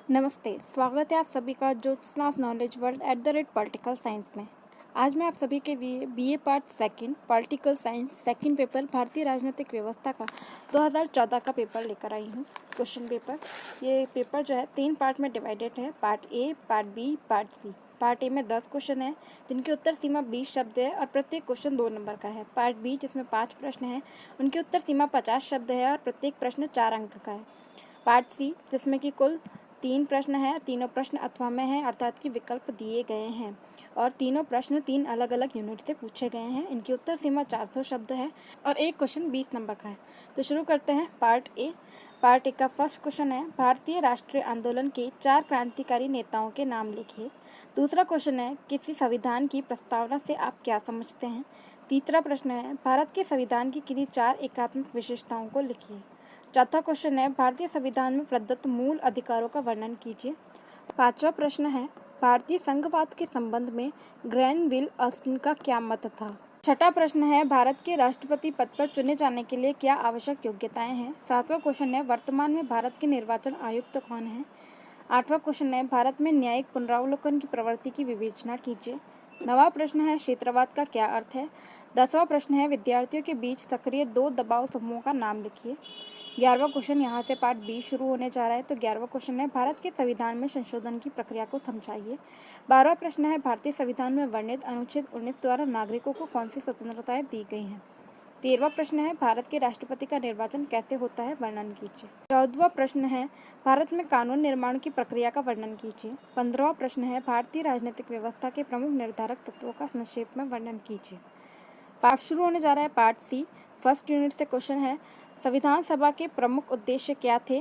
नमस्ते, स्वागत है आप सभी का ज्योत्सनास नॉलेज वर्ल्ड @पॉलिटिकल साइंस में। आज मैं आप सभी के लिए BA part second political science second paper भारतीय राजनीतिक व्यवस्था का 2014 का पेपर लेकर आई हूँ। क्वेश्चन पेपर, ये पेपर जो है 3 पार्ट में डिवाइडेड है, part A, part B, part C. Part A में 10 क्वेश्चन है जिनकी उत्तर सीमा 20 शब्द है और प्रत्येक क्वेश्चन 2 नंबर का है। पार्ट बी जिसमें 5 प्रश्न हैं, उनकी उत्तर सीमा 50 शब्द है और प्रत्येक प्रश्न 4 अंक का है। पार्ट सी जिसमें कि कुल 3 प्रश्न हैं, तीनों प्रश्न अथवा में हैं, अर्थात कि विकल्प दिए गए हैं और तीनों प्रश्न 3 अलग अलग यूनिट से पूछे गए हैं। इनकी उत्तर सीमा 400 शब्द है और एक क्वेश्चन 20 नंबर का है। तो शुरू करते हैं पार्ट ए। पार्ट ए का फर्स्ट क्वेश्चन है, भारतीय राष्ट्रीय आंदोलन के 4 क्रांतिकारी नेताओं के नाम लिखिए। दूसरा क्वेश्चन है, किसी संविधान की प्रस्तावना से आप क्या समझते हैं। तीसरा प्रश्न है, भारत के संविधान की किन्हीं 4 एकात्मक विशेषताओं को लिखिए। चौथा क्वेश्चन है, भारतीय संविधान में प्रदत्त मूल अधिकारों का वर्णन कीजिए। पांचवा प्रश्न है, भारतीय संघवाद के संबंध में ग्रैनविल ऑस्टिन का क्या मत था। छठा प्रश्न है, भारत के राष्ट्रपति पद पर चुने जाने के लिए क्या आवश्यक योग्यताएं हैं। सातवां क्वेश्चन है, वर्तमान में भारत के निर्वाचन आयुक्त कौन है। आठवां क्वेश्चन है, भारत में न्यायिक पुनरावलोकन की प्रवृत्ति की विवेचना कीजिए। नवा प्रश्न है, क्षेत्रवाद का क्या अर्थ है। 10वां प्रश्न है, विद्यार्थियों के बीच सक्रिय 2 दबाव समूहों का नाम लिखिए। 11वां क्वेश्चन, यहाँ से पार्ट बी शुरू होने जा रहा है। तो 11वां क्वेश्चन है, भारत के संविधान में संशोधन की प्रक्रिया को समझाइए। 12वां प्रश्न है, भारतीय संविधान में वर्णित अनुच्छेद 19 द्वारा नागरिकों को कौन सी स्वतंत्रताएं दी गई हैं। 13वां प्रश्न है, भारत के राष्ट्रपति का निर्वाचन कैसे होता है, वर्णन कीजिए। 14वां प्रश्न है, भारत में कानून निर्माण की प्रक्रिया का वर्णन कीजिए। 15वां प्रश्न है, भारतीय राजनीतिक व्यवस्था के प्रमुख निर्धारक तत्वों का संक्षेप में वर्णन कीजिए। पार्ट शुरू होने जा रहा है पार्ट सी। फर्स्ट यूनिट से क्वेश्चन है, संविधान सभा के प्रमुख उद्देश्य क्या थे,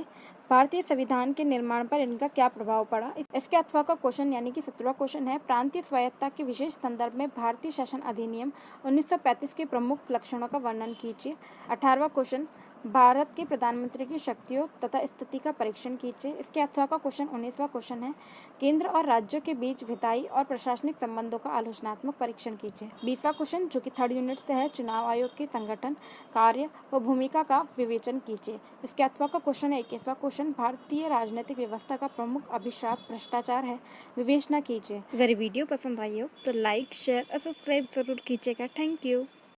भारतीय संविधान के निर्माण पर इनका क्या प्रभाव पड़ा। इसके अथवा का क्वेश्चन यानी कि 17वां क्वेश्चन है, प्रांतीय स्वायत्तता के विशेष संदर्भ में भारतीय शासन अधिनियम 1935 के प्रमुख लक्षणों का वर्णन कीजिए। 18वां क्वेश्चन, भारत के प्रधानमंत्री की शक्तियों तथा स्थिति का परीक्षण कीजिए। इसके अथवा का क्वेश्चन 19वां क्वेश्चन है, केंद्र और राज्यों के बीच विधायी और प्रशासनिक संबंधों का आलोचनात्मक परीक्षण कीजिए। 20वां क्वेश्चन जो कि 3rd यूनिट से है, चुनाव आयोग के संगठन, कार्य व भूमिका का विवेचन कीजिए। इसके अथवा का क्वेश्चन है 21वां क्वेश्चन, भारतीय राजनीतिक व्यवस्था का प्रमुख अभिशाप भ्रष्टाचार है, विवेचना कीजिए। अगर वीडियो पसंद आई हो तो लाइक, शेयर और सब्सक्राइब जरूर कीजिएगा। Thank you.